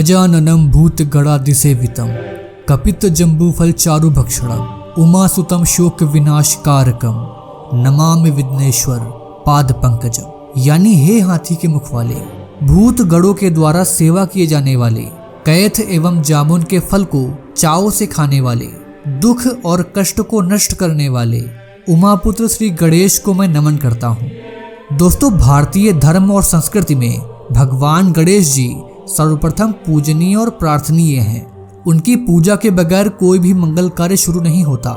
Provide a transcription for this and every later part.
गजाननं भूतगणाधिसेवितं कपितजम्बूफल चारुभक्षणं उमासुतं शोक विनाशकारकं नमामि विघ्नेश्वर पाद पंकजम। यानी हे हाथी के मुख वाले, भूत गणों के द्वारा सेवा किए जाने वाले, कैथ एवं जामुन के फल को चाव से खाने वाले, दुख और कष्ट को नष्ट करने वाले उमापुत्र श्री गणेश को मैं नमन करता हूँ। दोस्तों, भारतीय धर्म और संस्कृति में भगवान गणेश जी सर्वप्रथम पूजनीय और प्रार्थनीय हैं। उनकी पूजा के बगैर कोई भी मंगल कार्य शुरू नहीं होता।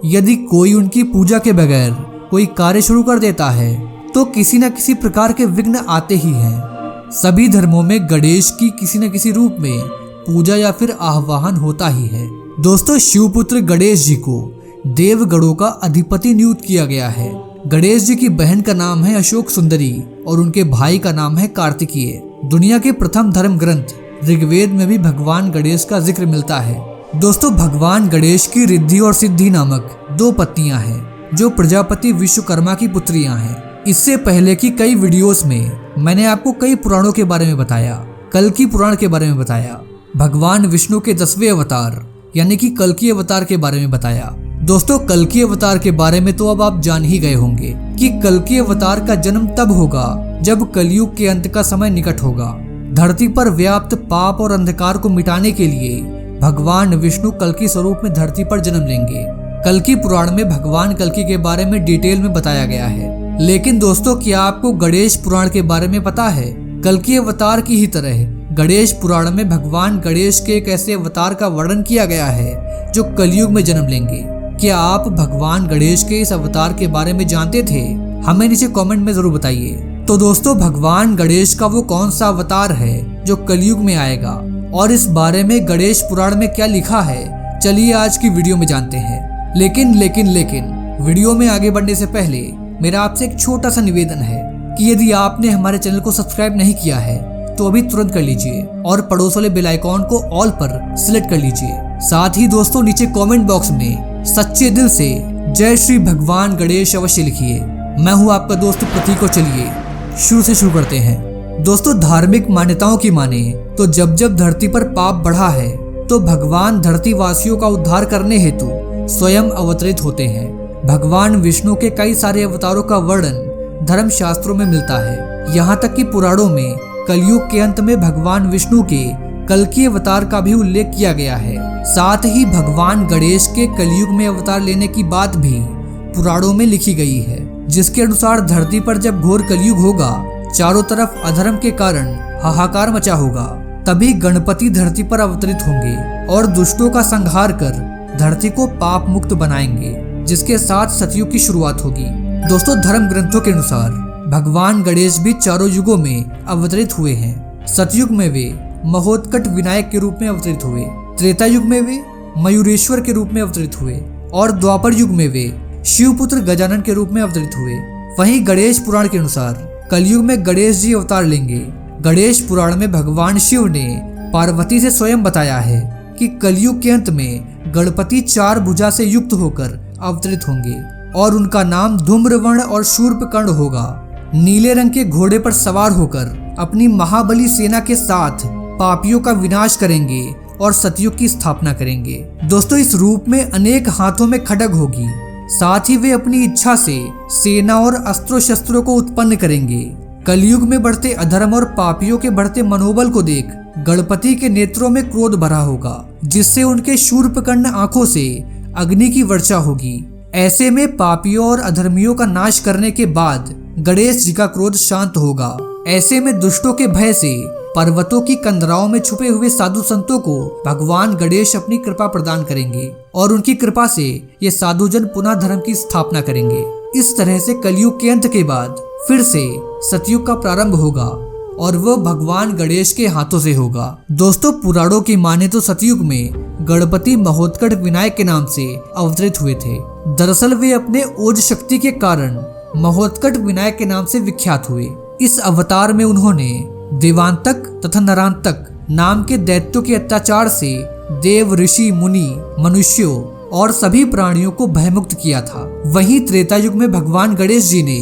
यदि कोई उनकी पूजा के बगैर कोई कार्य शुरू कर देता है तो किसी न किसी प्रकार के विघ्न आते ही हैं। सभी धर्मों में गणेश की किसी न किसी रूप में पूजा या फिर आह्वान होता ही है। दोस्तों, शिवपुत्र गणेश जी को देवगणों का अधिपति नियुक्त किया गया है। गणेश जी की बहन का नाम है अशोक सुंदरी और उनके भाई का नाम है कार्तिकेय। दुनिया के प्रथम धर्म ग्रंथ ऋग्वेद में भी भगवान गणेश का जिक्र मिलता है। दोस्तों, भगवान गणेश की रिद्धि और सिद्धि नामक दो पत्नियां हैं जो प्रजापति विश्वकर्मा की पुत्रियां हैं। इससे पहले की कई वीडियोस में मैंने आपको कई पुराणों के बारे में बताया, कल्कि पुराण के बारे में बताया, भगवान विष्णु के 10वें अवतार यानी कि कल्कि अवतार के बारे में बताया। दोस्तों, कल्कि अवतार के बारे में तो अब आप जान ही गए होंगे कि कल्कि अवतार का जन्म तब होगा जब कलयुग के अंत का समय निकट होगा। धरती पर व्याप्त पाप और अंधकार को मिटाने के लिए भगवान विष्णु कल्कि स्वरूप में धरती पर जन्म लेंगे। कल्कि पुराण में भगवान कल्कि के बारे में डिटेल में बताया गया है। लेकिन दोस्तों, क्या आपको गणेश पुराण के बारे में पता है? कल्कि अवतार की ही तरह गणेश पुराण में भगवान गणेश के एक ऐसे अवतार का वर्णन किया गया है जो कलयुग में जन्म लेंगे। क्या आप भगवान गणेश के इस अवतार के बारे में जानते थे? हमें नीचे कमेंट में जरूर बताइए। तो दोस्तों, भगवान गणेश का वो कौन सा अवतार है जो कलयुग में आएगा और इस बारे में गणेश पुराण में क्या लिखा है, चलिए आज की वीडियो में जानते हैं। लेकिन वीडियो में आगे बढ़ने से पहले मेरा आपसे एक छोटा सा निवेदन है कि यदि आपने हमारे चैनल को सब्सक्राइब नहीं किया है तो अभी तुरंत कर लीजिए और पड़ोस वाले बेल आइकॉन को ऑल पर सिलेक्ट कर लीजिए। साथ ही दोस्तों, नीचे कमेंट बॉक्स में सच्चे दिल से जय श्री भगवान गणेश अवश्य लिखिए। मैं हूँ आपका दोस्त प्रतीक। चलिए शुरू से शुरू करते हैं। दोस्तों, धार्मिक मान्यताओं की माने तो जब जब धरती पर पाप बढ़ा है तो भगवान धरती वासियों का उद्धार करने हेतु स्वयं अवतरित होते हैं। भगवान विष्णु के कई सारे अवतारों का वर्णन धर्म शास्त्रों में मिलता है। यहाँ तक कि पुराणों में कलयुग के अंत में भगवान विष्णु के कल्कि अवतार का भी उल्लेख किया गया है। साथ ही भगवान गणेश के कलयुग में अवतार लेने की बात भी पुराणों में लिखी गई है, जिसके अनुसार धरती पर जब घोर कलयुग होगा, चारों तरफ अधर्म के कारण हाहाकार मचा होगा, तभी गणपति धरती पर अवतरित होंगे और दुष्टों का संहार कर धरती को पाप मुक्त बनाएंगे, जिसके साथ सतयुग की शुरुआत होगी। दोस्तों, धर्म ग्रंथों के अनुसार भगवान गणेश भी चारों युगों में अवतरित हुए हैं। सतयुग में वे महोत्कट विनायक के रूप में अवतरित हुए, त्रेता युग में वे मयूरेश्वर के रूप में अवतरित हुए और द्वापर युग में वे शिवपुत्र गजानन के रूप में अवतरित हुए। वहीं गणेश पुराण के अनुसार कलयुग में गणेश जी अवतार लेंगे। गणेश पुराण में भगवान शिव ने पार्वती से स्वयं बताया है कि कलयुग के अंत में गणपति 4 भुजा से युक्त होकर अवतरित होंगे और उनका नाम धूम्रवर्ण और शूर्पकर्ण होगा। नीले रंग के घोड़े पर सवार होकर अपनी महाबली सेना के साथ पापियों का विनाश करेंगे और सतयुग की स्थापना करेंगे। दोस्तों, इस रूप में अनेक हाथों में खड्ग होगी। साथ ही वे अपनी इच्छा से सेना और अस्त्रों शस्त्रों को उत्पन्न करेंगे। कलयुग में बढ़ते अधर्म और पापियों के बढ़ते मनोबल को देख गणपति के नेत्रों में क्रोध भरा होगा, जिससे उनके शूर्पकर्ण आंखों से अग्नि की वर्षा होगी। ऐसे में पापियों और अधर्मियों का नाश करने के बाद गणेश जी का क्रोध शांत होगा। ऐसे में दुष्टों के भय से पर्वतों की कंदराओं में छुपे हुए साधु संतों को भगवान गणेश अपनी कृपा प्रदान करेंगे और उनकी कृपा से ये साधुजन पुनः धर्म की स्थापना करेंगे। इस तरह से कलयुग के अंत के बाद फिर से सतयुग का प्रारंभ होगा और वह भगवान गणेश के हाथों से होगा। दोस्तों, पुराणों की माने तो सतयुग में गणपति महोत्कट विनायक के नाम से अवतरित हुए थे। दरअसल वे अपने ओज शक्ति के कारण महोत्कट विनायक के नाम से विख्यात हुए। इस अवतार में उन्होंने देवांतक तथा नरांतक नाम के दैत्यों के अत्याचार से देव, ऋषि, मुनि, मनुष्यों और सभी प्राणियों को भयमुक्त किया था। वहीं त्रेता युग में भगवान गणेश जी ने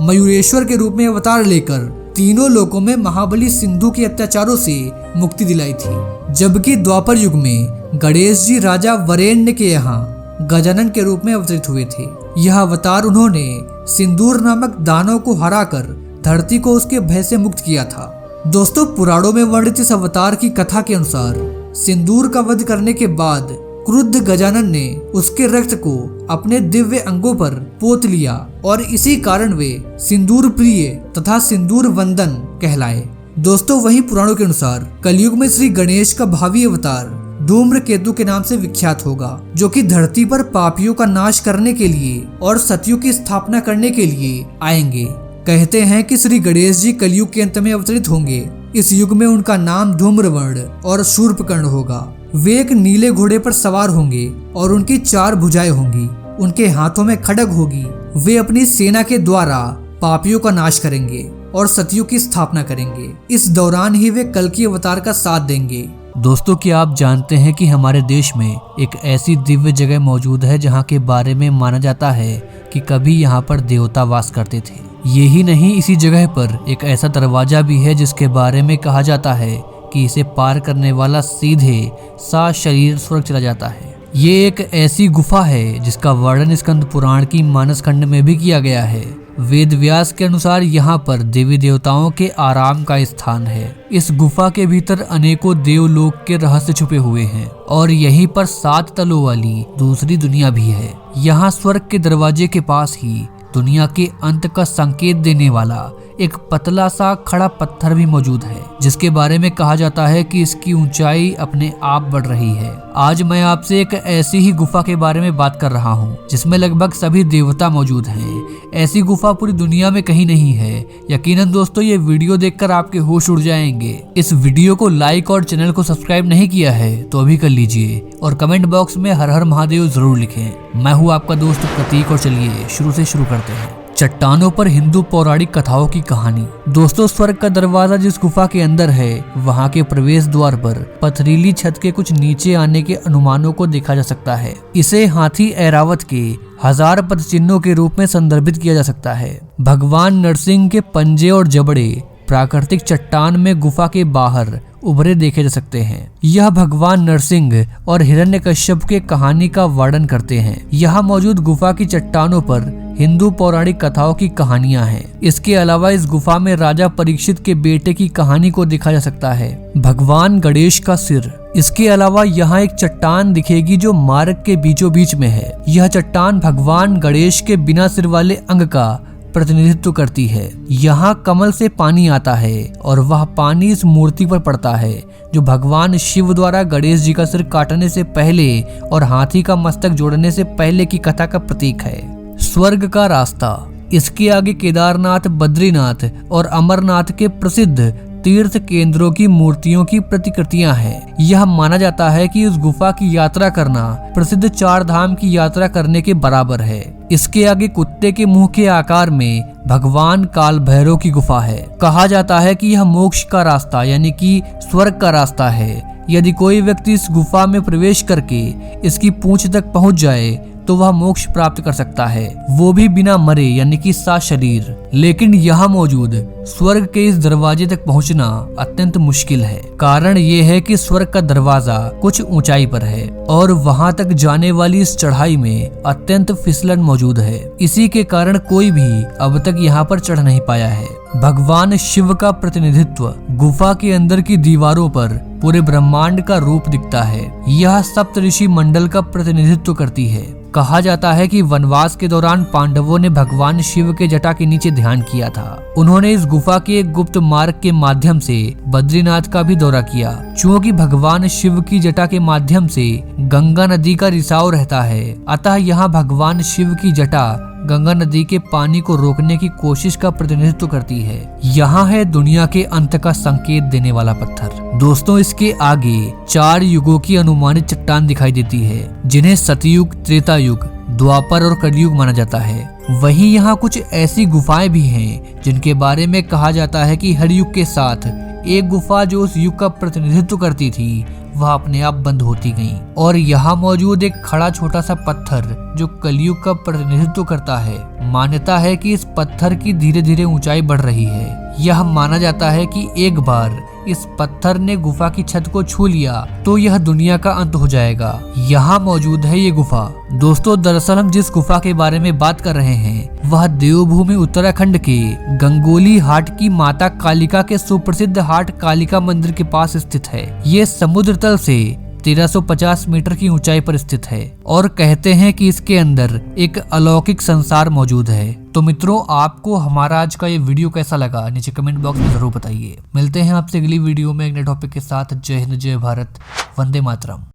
मयूरेश्वर के रूप में अवतार लेकर तीनों लोकों में महाबली सिंधु के अत्याचारों से मुक्ति दिलाई थी। जबकि द्वापर युग में गणेश जी राजा वरेण्य के यहाँ गजानन के रूप में अवतरित हुए थे। यह अवतार उन्होंने सिंदूर नामक दानव को हराकर धरती को उसके भय से मुक्त किया था। दोस्तों, पुराणों में वर्णित इस अवतार की कथा के अनुसार सिंदूर का वध करने के बाद क्रुद्ध गजानन ने उसके रक्त को अपने दिव्य अंगों पर पोत लिया और इसी कारण वे सिंदूर प्रिय तथा सिंदूर वंदन कहलाए। दोस्तों, वहीं पुराणों के अनुसार कलयुग में श्री गणेश का भावी अवतार धूम्रकेतु के नाम से विख्यात होगा, जो कि धरती पर पापियों का नाश करने के लिए और सतयुग की स्थापना करने के लिए आएंगे। कहते हैं कि श्री गणेश जी कलयुग के अंत में अवतरित होंगे। इस युग में उनका नाम धूम्रवर्ण और शूर्पकर्ण होगा। वे एक नीले घोड़े पर सवार होंगे और उनकी 4 भुजाएं होंगी। उनके हाथों में खड्ग होगी। वे अपनी सेना के द्वारा पापियों का नाश करेंगे और सतयुग की स्थापना करेंगे। इस दौरान ही वे कल्कि अवतार का साथ देंगे। दोस्तों, क्या आप जानते हैं कि हमारे देश में एक ऐसी दिव्य जगह मौजूद है जहां के बारे में माना जाता है कि कभी यहां पर देवता वास करते थे। यही नहीं, इसी जगह पर एक ऐसा दरवाजा भी है जिसके बारे में कहा जाता है कि इसे पार करने वाला सीधे सशरीर स्वर्ग चला जाता है। ये एक ऐसी गुफा है जिसका वर्णन स्कंद पुराण की मानस खंड में भी किया गया है। वेद व्यास के अनुसार यहाँ पर देवी देवताओं के आराम का स्थान है। इस गुफा के भीतर अनेकों देवलोक के रहस्य छुपे हुए हैं और यहीं पर 7 तलों वाली दूसरी दुनिया भी है। यहाँ स्वर्ग के दरवाजे के पास ही दुनिया के अंत का संकेत देने वाला एक पतला सा खड़ा पत्थर भी मौजूद है, जिसके बारे में कहा जाता है कि इसकी ऊंचाई अपने आप बढ़ रही है। आज मैं आपसे एक ऐसी ही गुफा के बारे में बात कर रहा हूँ जिसमें लगभग सभी देवता मौजूद हैं। ऐसी गुफा पूरी दुनिया में कहीं नहीं है। यकीनन दोस्तों, ये वीडियो देखकर आपके होश उड़ जाएंगे। इस वीडियो को लाइक और चैनल को सब्सक्राइब नहीं किया है तो अभी कर लीजिए और कमेंट बॉक्स में हर हर महादेव जरूर लिखें। मैं हूँ आपका दोस्त प्रतीक और चलिए शुरू से शुरू करते हैं। चट्टानों पर हिंदू पौराणिक कथाओं की कहानी। दोस्तों, स्वर्ग का दरवाजा जिस गुफा के अंदर है, वहां के प्रवेश द्वार पर पथरीली छत के कुछ नीचे आने के अनुमानों को देखा जा सकता है। इसे हाथी ऐरावत के 1000 पद चिन्हों के रूप में संदर्भित किया जा सकता है। भगवान नरसिंह के पंजे और जबड़े प्राकृतिक चट्टान में गुफा के बाहर उभरे देखे जा सकते हैं। यह भगवान नरसिंह और हिरण्यकश्यप के कहानी का वर्णन करते हैं। यहाँ मौजूद गुफा की चट्टानों पर हिंदू पौराणिक कथाओं की कहानियां हैं। इसके अलावा इस गुफा में राजा परीक्षित के बेटे की कहानी को देखा जा सकता है। भगवान गणेश का सिर। इसके अलावा यहाँ एक चट्टान दिखेगी जो मार्ग के बीचों बीच में है। यह चट्टान भगवान गणेश के बिना सिर वाले अंग का प्रतिनिधित्व करती है। यहाँ कमल से पानी आता है और वह पानी इस मूर्ति पर पड़ता है जो भगवान शिव द्वारा गणेश जी का सिर काटने से पहले और हाथी का मस्तक जोड़ने से पहले की कथा का प्रतीक है। स्वर्ग का रास्ता। इसके आगे केदारनाथ, बद्रीनाथ और अमरनाथ के प्रसिद्ध तीर्थ केंद्रों की मूर्तियों की प्रतिकृतियां हैं। यह माना जाता है कि इस गुफा की यात्रा करना प्रसिद्ध 4 धाम की यात्रा करने के बराबर है। इसके आगे कुत्ते के मुंह के आकार में भगवान काल भैरव की गुफा है। कहा जाता है कि यह मोक्ष का रास्ता यानी कि स्वर्ग का रास्ता है। यदि कोई व्यक्ति इस गुफा में प्रवेश करके इसकी पूंछ तक पहुंच जाए तो वह मोक्ष प्राप्त कर सकता है, वो भी बिना मरे यानी कि सशरीर। लेकिन यहाँ मौजूद स्वर्ग के इस दरवाजे तक पहुँचना अत्यंत मुश्किल है। कारण ये है कि स्वर्ग का दरवाजा कुछ ऊंचाई पर है और वहाँ तक जाने वाली इस चढ़ाई में अत्यंत फिसलन मौजूद है। इसी के कारण कोई भी अब तक यहाँ पर चढ़ नहीं पाया है। भगवान शिव का प्रतिनिधित्व। गुफा के अंदर की दीवारों पर पूरे ब्रह्मांड का रूप दिखता है। यह सप्तऋषि मंडल का प्रतिनिधित्व करती है। कहा जाता है कि वनवास के दौरान पांडवों ने भगवान शिव के जटा के नीचे ध्यान किया था। उन्होंने इस गुफा के एक गुप्त मार्ग के माध्यम से बद्रीनाथ का भी दौरा किया। चूंकि भगवान शिव की जटा के माध्यम से गंगा नदी का रिसाव रहता है, अतः यहाँ भगवान शिव की जटा गंगा नदी के पानी को रोकने की कोशिश का प्रतिनिधित्व करती है। यहाँ है दुनिया के अंत का संकेत देने वाला पत्थर। दोस्तों, इसके आगे 4 युगों की अनुमानित चट्टान दिखाई देती है, जिन्हें सतयुग, त्रेता युग, द्वापर और कलयुग माना जाता है। वहीं यहाँ कुछ ऐसी गुफाएं भी हैं जिनके बारे में कहा जाता है कि हर युग के साथ एक गुफा जो उस युग का प्रतिनिधित्व करती थी वह अपने आप बंद होती गई। और यहाँ मौजूद एक खड़ा छोटा सा पत्थर जो कलयुग का प्रतिनिधित्व करता है। मान्यता है कि इस पत्थर की धीरे धीरे ऊंचाई बढ़ रही है। यह माना जाता है कि एक बार इस पत्थर ने गुफा की छत को छू लिया तो यह दुनिया का अंत हो जाएगा। यहाँ मौजूद है ये गुफा। दोस्तों, दरअसल हम जिस गुफा के बारे में बात कर रहे हैं वह देवभूमि उत्तराखंड के गंगोली हाट की माता कालिका के सुप्रसिद्ध हाट कालिका मंदिर के पास स्थित है। ये समुद्र तल से 1350 मीटर की ऊंचाई पर स्थित है और कहते हैं कि इसके अंदर एक अलौकिक संसार मौजूद है। तो मित्रों, आपको हमारा आज का ये वीडियो कैसा लगा नीचे कमेंट बॉक्स में जरूर बताइए। मिलते हैं आपसे अगली वीडियो में एक नए टॉपिक के साथ। जय हिंद, जय भारत, वंदे मातरम।